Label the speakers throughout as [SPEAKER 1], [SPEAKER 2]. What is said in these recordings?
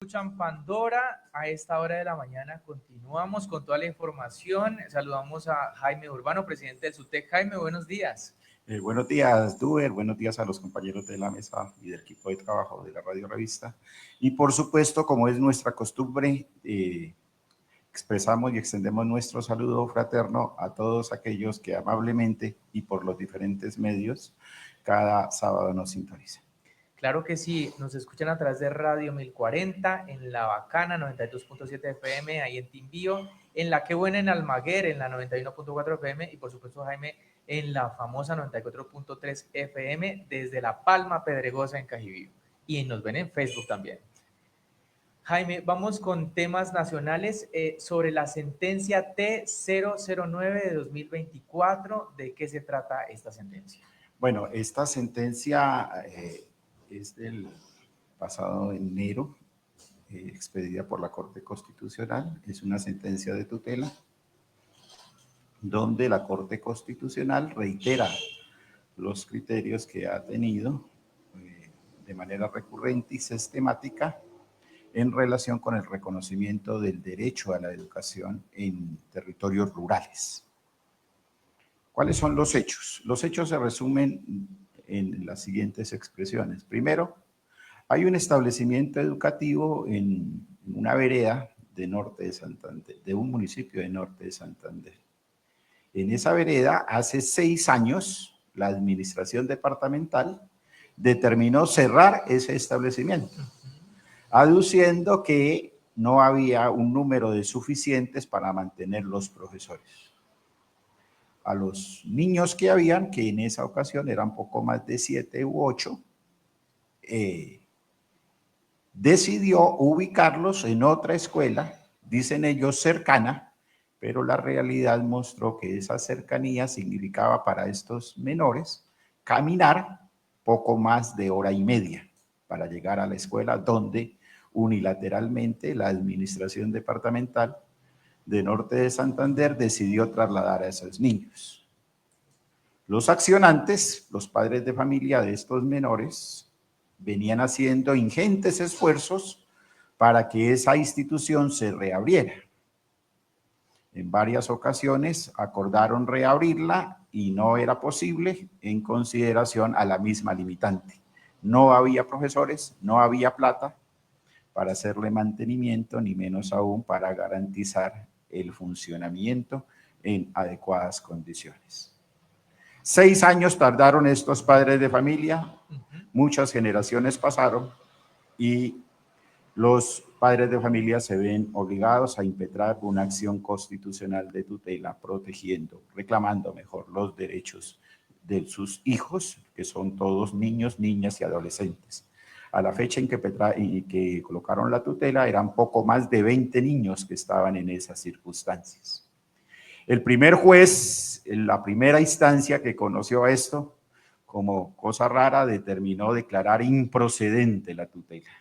[SPEAKER 1] Escuchan Pandora a esta hora de la mañana. Continuamos con toda la información. Saludamos a Jaime Urbano, presidente del SUTEC. Jaime, buenos días.
[SPEAKER 2] Buenos días, Duber. Buenos días a los compañeros de la mesa y del equipo de trabajo de la Radio Revista. Y por supuesto, como es nuestra costumbre, expresamos y extendemos nuestro saludo fraterno a todos aquellos que amablemente y por los diferentes medios cada sábado nos sintonizan.
[SPEAKER 1] Claro que sí, nos escuchan a través de Radio 1040, en La Bacana 92.7 FM, ahí en Timbío, en La Qué Buena en Almaguer, en la 91.4 FM y por supuesto, Jaime, en la famosa 94.3 FM desde La Palma Pedregosa en Cajibío. Y nos ven en Facebook también. Jaime, vamos con temas nacionales sobre la sentencia T009 de 2024. ¿De qué se trata esta sentencia?
[SPEAKER 2] Bueno, esta sentencia es del pasado enero, expedida por la Corte Constitucional. Es una sentencia de tutela donde la Corte Constitucional reitera los criterios que ha tenido de manera recurrente y sistemática en relación con el reconocimiento del derecho a la educación en territorios rurales. ¿Cuáles son los hechos? Los hechos se resumen en las siguientes expresiones. Primero, hay un establecimiento educativo en una vereda de norte de Santander, de un municipio de norte de Santander. En esa vereda, hace 6 años, la administración departamental determinó cerrar ese establecimiento, aduciendo que no había un número de suficientes para mantener los profesores. A los niños que habían, que en esa ocasión eran poco más de 7 u 8, decidió ubicarlos en otra escuela, dicen ellos cercana, pero la realidad mostró que esa cercanía significaba para estos menores caminar poco más de 1 hora y media para llegar a la escuela donde unilateralmente la administración departamental de Norte de Santander decidió trasladar a esos niños. Los accionantes, los padres de familia de estos menores, venían haciendo ingentes esfuerzos para que esa institución se reabriera. En varias ocasiones acordaron reabrirla y no era posible en consideración a la misma limitante. No había profesores, no había plata para hacerle mantenimiento, ni menos aún para garantizar el funcionamiento en adecuadas condiciones. 6 años tardaron estos padres de familia, muchas generaciones pasaron y los padres de familia se ven obligados a impetrar una acción constitucional de tutela protegiendo, reclamando mejor los derechos de sus hijos, que son todos niños, niñas y adolescentes. A la fecha en que colocaron la tutela eran poco más de 20 niños que estaban en esas circunstancias. El primer juez, en la primera instancia que conoció esto como cosa rara, determinó declarar improcedente la tutela,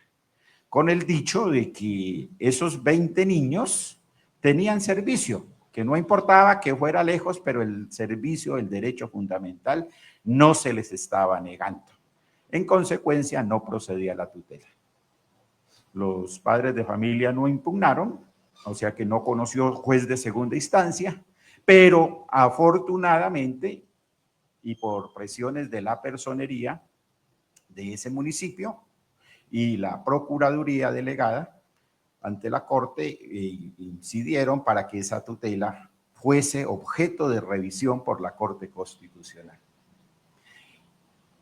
[SPEAKER 2] con el dicho de que esos 20 niños tenían servicio, que no importaba que fuera lejos, pero el servicio, el derecho fundamental, no se les estaba negando. En consecuencia, no procedía la tutela. Los padres de familia no impugnaron, o sea que no conoció juez de segunda instancia, pero afortunadamente, y por presiones de la personería de ese municipio y la procuraduría delegada ante la Corte, incidieron para que esa tutela fuese objeto de revisión por la Corte Constitucional.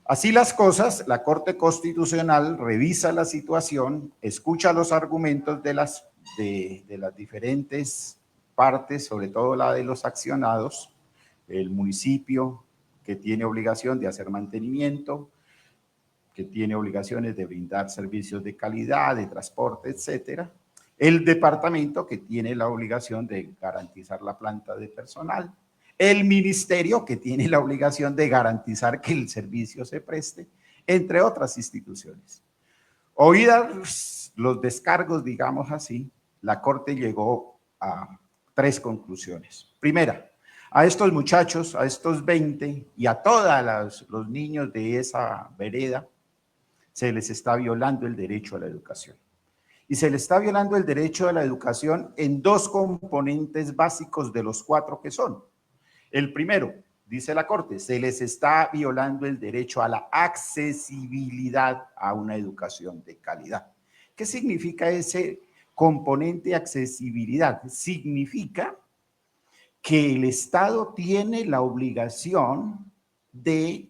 [SPEAKER 2] Así las cosas, la Corte Constitucional revisa la situación, escucha los argumentos de las diferentes partes, sobre todo la de los accionados, el municipio que tiene obligación de hacer mantenimiento, que tiene obligaciones de brindar servicios de calidad, de transporte, etcétera. El departamento que tiene la obligación de garantizar la planta de personal, el ministerio que tiene la obligación de garantizar que el servicio se preste, entre otras instituciones. Oídas los descargos, digamos así, la Corte llegó a 3 conclusiones. Primera, a estos muchachos, a estos 20 y a todos los niños de esa vereda, se les está violando el derecho a la educación. Y se le está violando el derecho a la educación en dos componentes básicos de los cuatro que son. El primero, dice la Corte, se les está violando el derecho a la accesibilidad a una educación de calidad. ¿Qué significa ese componente de accesibilidad? Significa que el Estado tiene la obligación de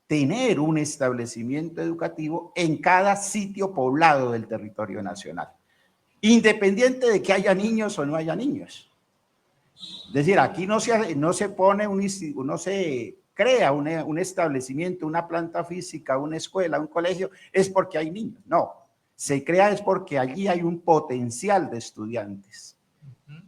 [SPEAKER 2] tener un establecimiento educativo en cada sitio poblado del territorio nacional, independiente de que haya niños o no haya niños. Es decir, aquí no se pone no se crea un establecimiento, una planta física, una escuela, un colegio, es porque hay niños. No, se crea es porque allí hay un potencial de estudiantes.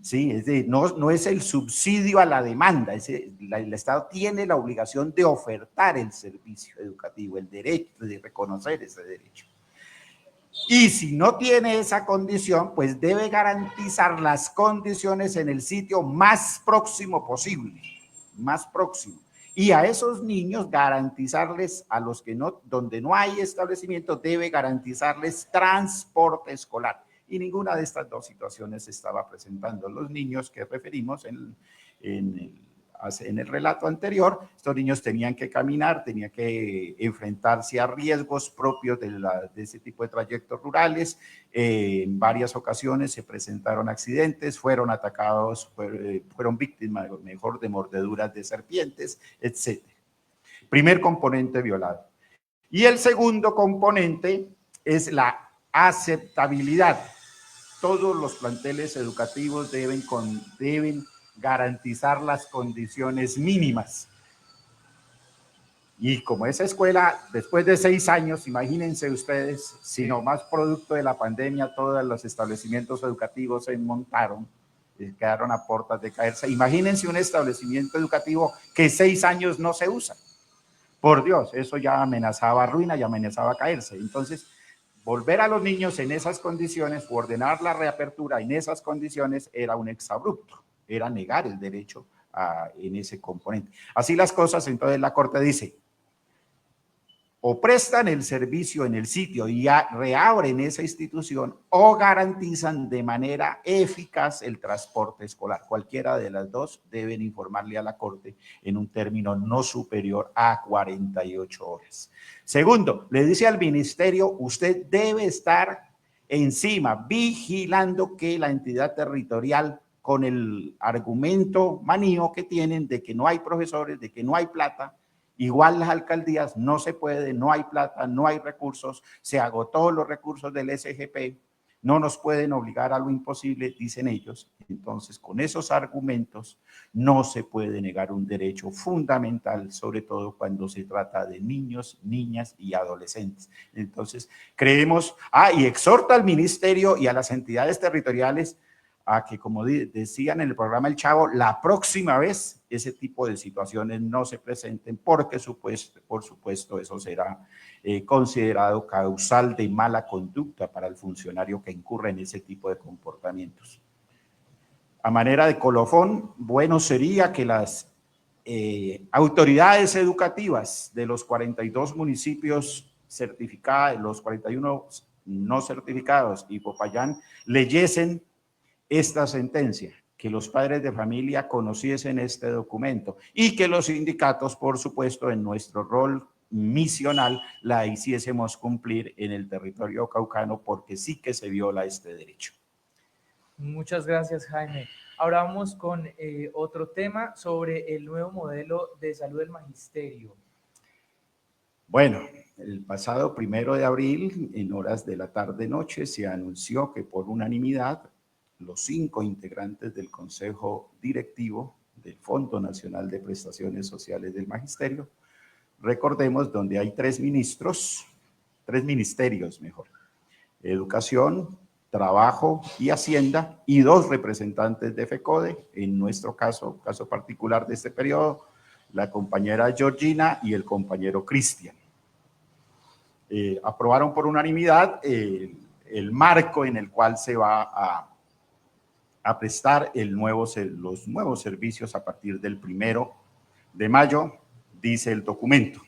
[SPEAKER 2] Sí, es decir, no es el subsidio a la demanda, el Estado tiene la obligación de ofertar el servicio educativo, el derecho de reconocer ese derecho. Y si no tiene esa condición, pues debe garantizar las condiciones en el sitio más próximo posible, más próximo. Y a esos niños garantizarles, a los que no, donde no hay establecimiento, debe garantizarles transporte escolar. Y ninguna de estas dos situaciones se estaba presentando. Los niños que referimos en el relato anterior, estos niños tenían que caminar, tenían que enfrentarse a riesgos propios de ese tipo de trayectos rurales. En varias ocasiones se presentaron accidentes, fueron atacados, fueron víctimas, mejor, de mordeduras de serpientes, etc. Primer componente violado. Y el segundo componente es la aceptabilidad. Todos los planteles educativos deben garantizar las condiciones mínimas. Y como esa escuela, después de 6 años, imagínense ustedes, si no más producto de la pandemia, todos los establecimientos educativos se montaron, quedaron a puertas de caerse. Imagínense un establecimiento educativo que 6 años no se usa. Por Dios, eso ya amenazaba ruina y amenazaba caerse. Entonces, volver a los niños en esas condiciones, ordenar la reapertura en esas condiciones, era un exabrupto, era negar el derecho en ese componente. Así las cosas, entonces la Corte dice, o prestan el servicio en el sitio y reabren esa institución, o garantizan de manera eficaz el transporte escolar. Cualquiera de las dos deben informarle a la Corte en un término no superior a 48 horas. Segundo, le dice al ministerio, usted debe estar encima, vigilando que la entidad territorial, con el argumento manío que tienen de que no hay profesores, de que no hay plata, igual las alcaldías no se puede, no hay plata, no hay recursos, se agotó los recursos del SGP, no nos pueden obligar a lo imposible, dicen ellos. Entonces, con esos argumentos no se puede negar un derecho fundamental, sobre todo cuando se trata de niños, niñas y adolescentes. Entonces, creemos, y exhorta al ministerio y a las entidades territoriales a que, como decían en el programa El Chavo, la próxima vez ese tipo de situaciones no se presenten, porque por supuesto eso será considerado causal de mala conducta para el funcionario que incurre en ese tipo de comportamientos. A manera de colofón, bueno sería que las autoridades educativas de los 42 municipios certificados, los 41 no certificados y Popayán, leyesen esta sentencia, que los padres de familia conociesen este documento y que los sindicatos, por supuesto, en nuestro rol misional, la hiciésemos cumplir en el territorio caucano, porque sí que se viola este derecho.
[SPEAKER 1] Muchas gracias, Jaime. Ahora vamos con otro tema sobre el nuevo modelo de salud del magisterio.
[SPEAKER 2] Bueno, el pasado 1 de abril, en horas de la tarde-noche, se anunció que por unanimidad los 5 integrantes del Consejo Directivo del Fondo Nacional de Prestaciones Sociales del Magisterio, recordemos, donde hay 3 ministerios mejor, Educación, Trabajo y Hacienda, y 2 representantes de FECODE, en nuestro caso particular de este periodo, la compañera Georgina y el compañero Cristian. Aprobaron por unanimidad el marco en el cual se va a prestar los nuevos servicios a partir del 1 de mayo, dice el documento.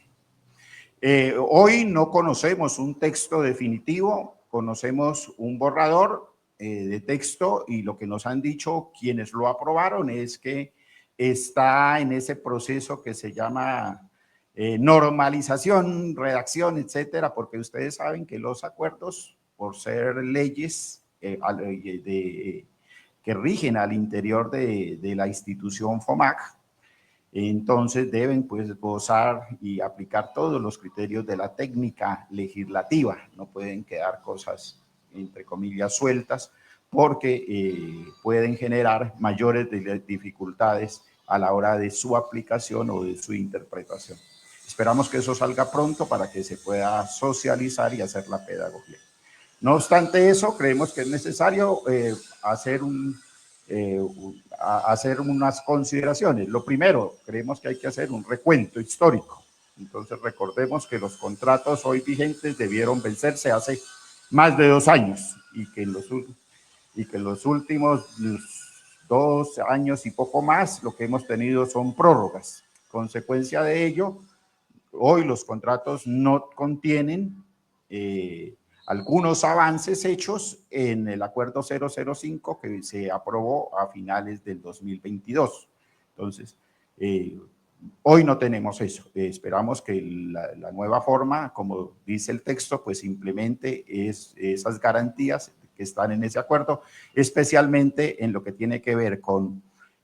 [SPEAKER 2] Hoy no conocemos un texto definitivo conocemos un borrador de texto y lo que nos han dicho quienes lo aprobaron es que está en ese proceso que se llama normalización, redacción, etcétera, porque ustedes saben que los acuerdos, por ser leyes que rigen al interior de la institución FOMAC, entonces deben pues gozar y aplicar todos los criterios de la técnica legislativa, no pueden quedar cosas entre comillas sueltas porque pueden generar mayores dificultades a la hora de su aplicación o de su interpretación. Esperamos que eso salga pronto para que se pueda socializar y hacer la pedagogía. No obstante eso, creemos que es necesario hacer unas consideraciones. Lo primero, creemos que hay que hacer un recuento histórico. Entonces, recordemos que los contratos hoy vigentes debieron vencerse hace más de 2 años y que en los últimos 2 años y poco más lo que hemos tenido son prórrogas. Consecuencia de ello, hoy los contratos no contienen algunos avances hechos en el acuerdo 005 que se aprobó a finales del 2022. Entonces, hoy no tenemos eso. Esperamos que la nueva forma, como dice el texto, pues implemente esas garantías que están en ese acuerdo, especialmente en lo que tiene que ver con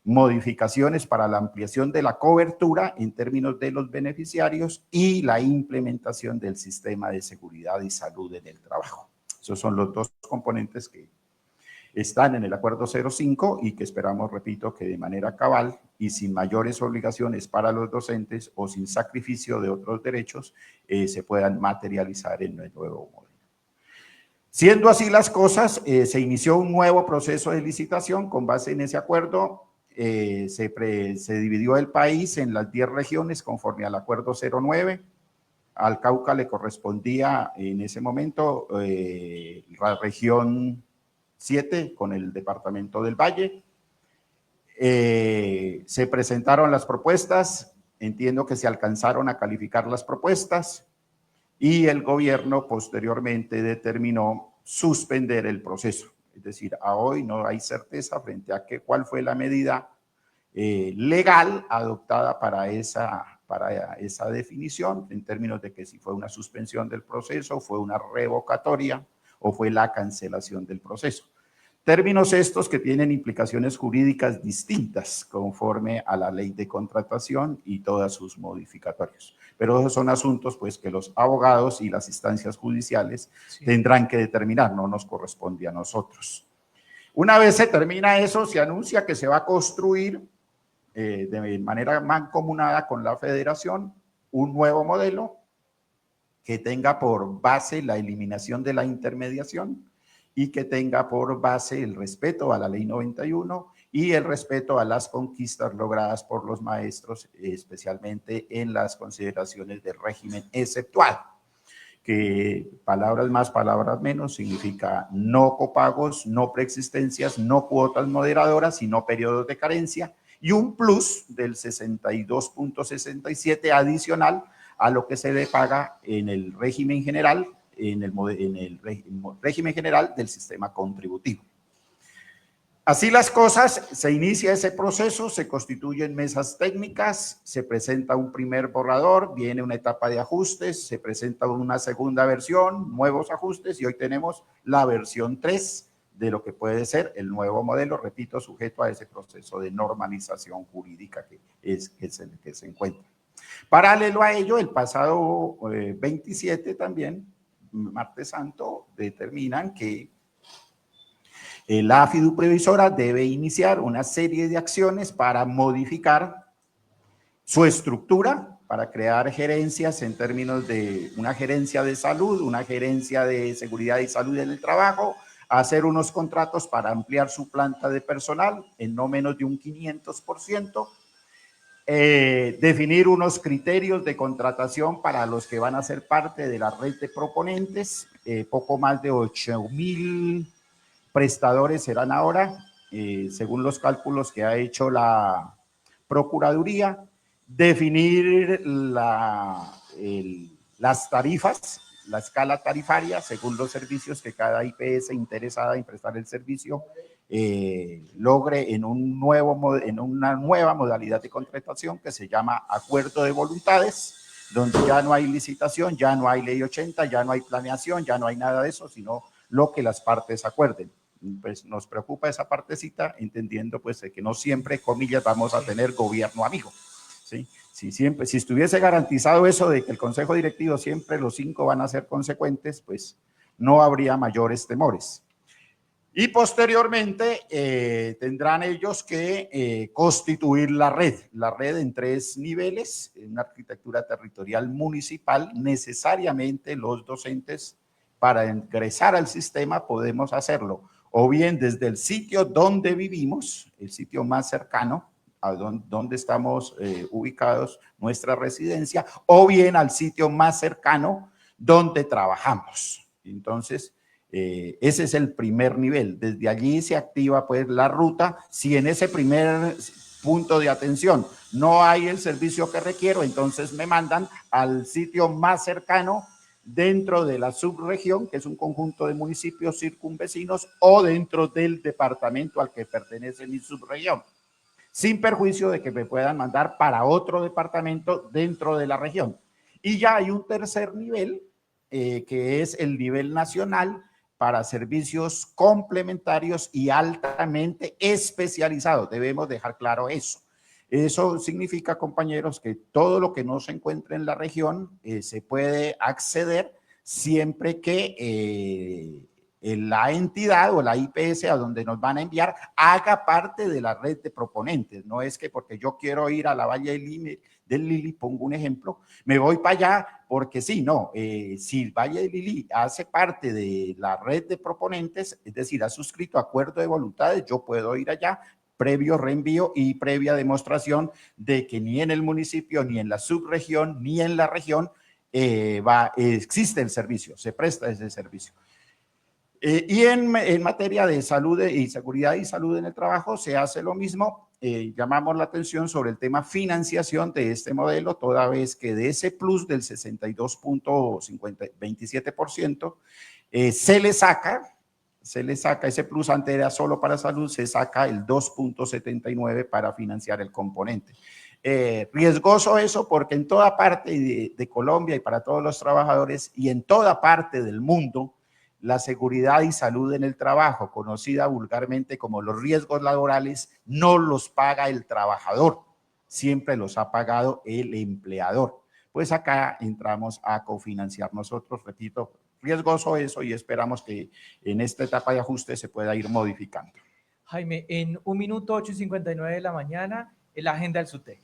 [SPEAKER 2] modificaciones para la ampliación de la cobertura en términos de los beneficiarios y la implementación del sistema de seguridad y salud en el trabajo. Esos son los 2 componentes que están en el acuerdo 05 y que esperamos, repito, que de manera cabal y sin mayores obligaciones para los docentes o sin sacrificio de otros derechos se puedan materializar en el nuevo modelo. Siendo así las cosas, se inició un nuevo proceso de licitación con base en ese acuerdo. Se dividió el país en las 10 regiones conforme al acuerdo 09. Al Cauca le correspondía en ese momento la región 7 con el departamento del Valle. Se presentaron las propuestas, entiendo que se alcanzaron a calificar las propuestas y el gobierno posteriormente determinó suspender el proceso. Es decir, a hoy no hay certeza frente a cuál fue la medida legal adoptada para esa definición, en términos de que si fue una suspensión del proceso, fue una revocatoria o fue la cancelación del proceso. Términos estos que tienen implicaciones jurídicas distintas conforme a la ley de contratación y todas sus modificatorios. Pero esos son asuntos pues que los abogados y las instancias judiciales tendrán que determinar, no nos corresponde a nosotros. Una vez se termina eso, se anuncia que se va a construir de manera mancomunada con la federación un nuevo modelo que tenga por base la eliminación de la intermediación y que tenga por base el respeto a la ley 91 y el respeto a las conquistas logradas por los maestros, especialmente en las consideraciones del régimen exceptual, que palabras más, palabras menos, significa no copagos, no preexistencias, no cuotas moderadoras, sino periodos de carencia, y un plus del 62.67 adicional a lo que se le paga en el régimen general, en el régimen general del sistema contributivo. Así las cosas, se inicia ese proceso, se constituyen mesas técnicas, se presenta un primer borrador, viene una etapa de ajustes, se presenta una segunda versión, nuevos ajustes, y hoy tenemos la versión 3 de lo que puede ser el nuevo modelo, repito, sujeto a ese proceso de normalización jurídica que se encuentra. Paralelo a ello, el pasado 27 también, martes santo, determinan que la fiduprevisora debe iniciar una serie de acciones para modificar su estructura, para crear gerencias en términos de una gerencia de salud, una gerencia de seguridad y salud en el trabajo, hacer unos contratos para ampliar su planta de personal en no menos de un 500%, definir unos criterios de contratación para los que van a ser parte de la red de proponentes, poco más de 8,000 prestadores serán ahora, según los cálculos que ha hecho la Procuraduría, definir las tarifas la escala tarifaria según los servicios que cada IPS interesada en prestar el servicio logre en una nueva modalidad de contratación que se llama acuerdo de voluntades, donde ya no hay licitación, ya no hay ley 80, ya no hay planeación, ya no hay nada de eso, sino lo que las partes acuerden. Pues nos preocupa esa partecita, entendiendo pues que no siempre, comillas, vamos a tener gobierno amigo, ¿sí? Si estuviese garantizado eso de que el consejo directivo siempre los 5 van a ser consecuentes, pues no habría mayores temores. Y posteriormente tendrán ellos que constituir la red en 3 niveles, en una arquitectura territorial municipal. Necesariamente los docentes, para ingresar al sistema, podemos hacerlo o bien desde el sitio donde vivimos, el sitio más cercano a donde estamos ubicados, nuestra residencia, o bien al sitio más cercano donde trabajamos. Entonces, ese es el primer nivel. Desde allí se activa pues la ruta. Si en ese primer punto de atención no hay el servicio que requiero, entonces me mandan al sitio más cercano dentro de la subregión, que es un conjunto de municipios circunvecinos, o dentro del departamento al que pertenece mi subregión, sin perjuicio de que me puedan mandar para otro departamento dentro de la región. Y ya hay un tercer nivel, que es el nivel nacional, para servicios complementarios y altamente especializados. Debemos dejar claro eso. Eso significa, compañeros, que todo lo que no se encuentre en la región se puede acceder siempre que la entidad o la IPS a donde nos van a enviar haga parte de la red de proponentes. No es que porque yo quiero ir a la Valle del Lili, pongo un ejemplo, me voy para allá porque sí, no. Si el Valle del Lili hace parte de la red de proponentes, es decir, ha suscrito acuerdo de voluntades, yo puedo ir allá, previo reenvío y previa demostración de que ni en el municipio, ni en la subregión, ni en la región existe el servicio, se presta ese servicio. Y en materia de salud y seguridad y salud en el trabajo se hace lo mismo. Llamamos la atención sobre el tema financiación de este modelo, toda vez que de ese plus del 62.27% se le saca ese plus, antes era solo para salud, se saca el 2.79 para financiar el componente. Riesgoso eso porque en toda parte de Colombia y para todos los trabajadores y en toda parte del mundo, la seguridad y salud en el trabajo, conocida vulgarmente como los riesgos laborales, no los paga el trabajador, siempre los ha pagado el empleador. Pues acá entramos a cofinanciar nosotros, repito, riesgoso eso, y esperamos que en esta etapa de ajuste se pueda ir modificando.
[SPEAKER 1] Jaime, en 1 minuto, 8:59 de la mañana, la agenda del SUTEC.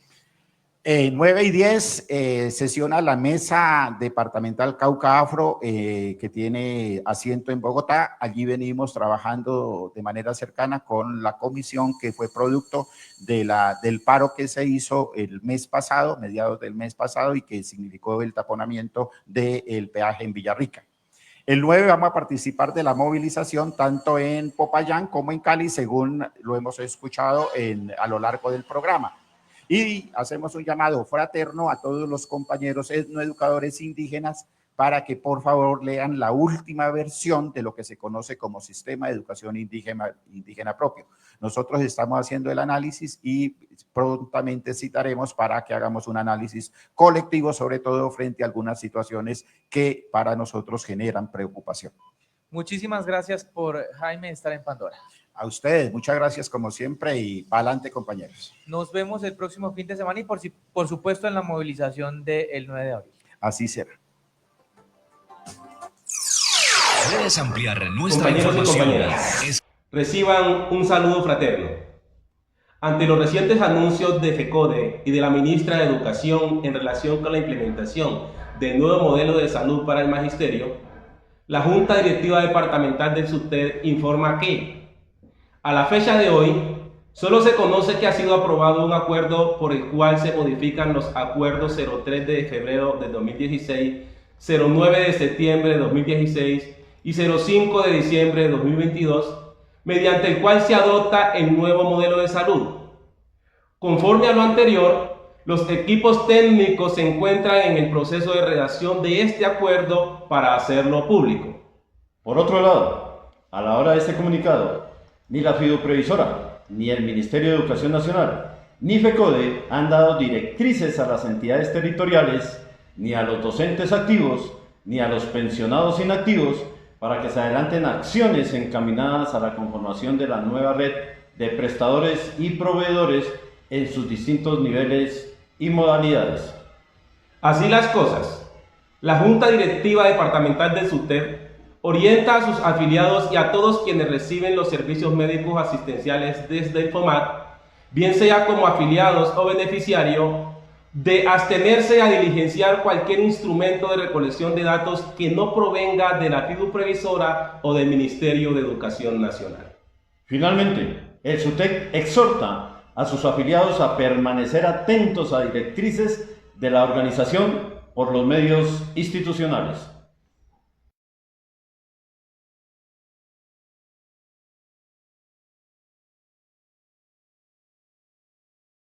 [SPEAKER 2] 9:10 sesiona la mesa departamental Cauca Afro, que tiene asiento en Bogotá. Allí venimos trabajando de manera cercana con la comisión que fue producto del paro que se hizo el mes pasado, mediados del mes pasado, y que significó el taponamiento del peaje en Villarrica. El 9 vamos a participar de la movilización tanto en Popayán como en Cali, según lo hemos escuchado a lo largo del programa. Y hacemos un llamado fraterno a todos los compañeros etnoeducadores indígenas para que por favor lean la última versión de lo que se conoce como Sistema de Educación Indígena Propio. Nosotros estamos haciendo el análisis y prontamente citaremos para que hagamos un análisis colectivo, sobre todo frente a algunas situaciones que para nosotros generan preocupación.
[SPEAKER 1] Muchísimas gracias por, Jaime, estar en Pandora.
[SPEAKER 2] A ustedes, muchas gracias como siempre y para adelante, compañeros.
[SPEAKER 1] Nos vemos el próximo fin de semana y por supuesto en la movilización del 9 de abril.
[SPEAKER 2] Así será.
[SPEAKER 3] Puedes ampliar nuestra información.
[SPEAKER 4] Reciban un saludo fraterno. Ante los recientes anuncios de FECODE y de la ministra de Educación en relación con la implementación del nuevo modelo de salud para el magisterio, la Junta Directiva Departamental del SUTEC informa que a la fecha de hoy, solo se conoce que ha sido aprobado un acuerdo por el cual se modifican los acuerdos 03 de febrero de 2016, 09 de septiembre de 2016 y 05 de diciembre de 2022, mediante el cual se adopta el nuevo modelo de salud. Conforme a lo anterior, Los equipos técnicos se encuentran en el proceso de redacción de este acuerdo para hacerlo público.
[SPEAKER 5] Por otro lado, a la hora de este comunicado, ni la fiduprevisora, ni el Ministerio de Educación Nacional, ni FECODE han dado directrices a las entidades territoriales, ni a los docentes activos, ni a los pensionados inactivos, para que se adelanten acciones encaminadas a la conformación de la nueva red de prestadores y proveedores en sus distintos niveles y modalidades.
[SPEAKER 4] Así las cosas, la Junta Directiva Departamental del SUTEP orienta a sus afiliados y a todos quienes reciben los servicios médicos asistenciales desde el FOMAT, bien sea como afiliados o beneficiario, de abstenerse a diligenciar cualquier instrumento de recolección de datos que no provenga de la fiduprevisora o del Ministerio de Educación Nacional.
[SPEAKER 5] Finalmente, el SUTEP exhorta a sus afiliados a permanecer atentos a directrices de la organización por los medios institucionales.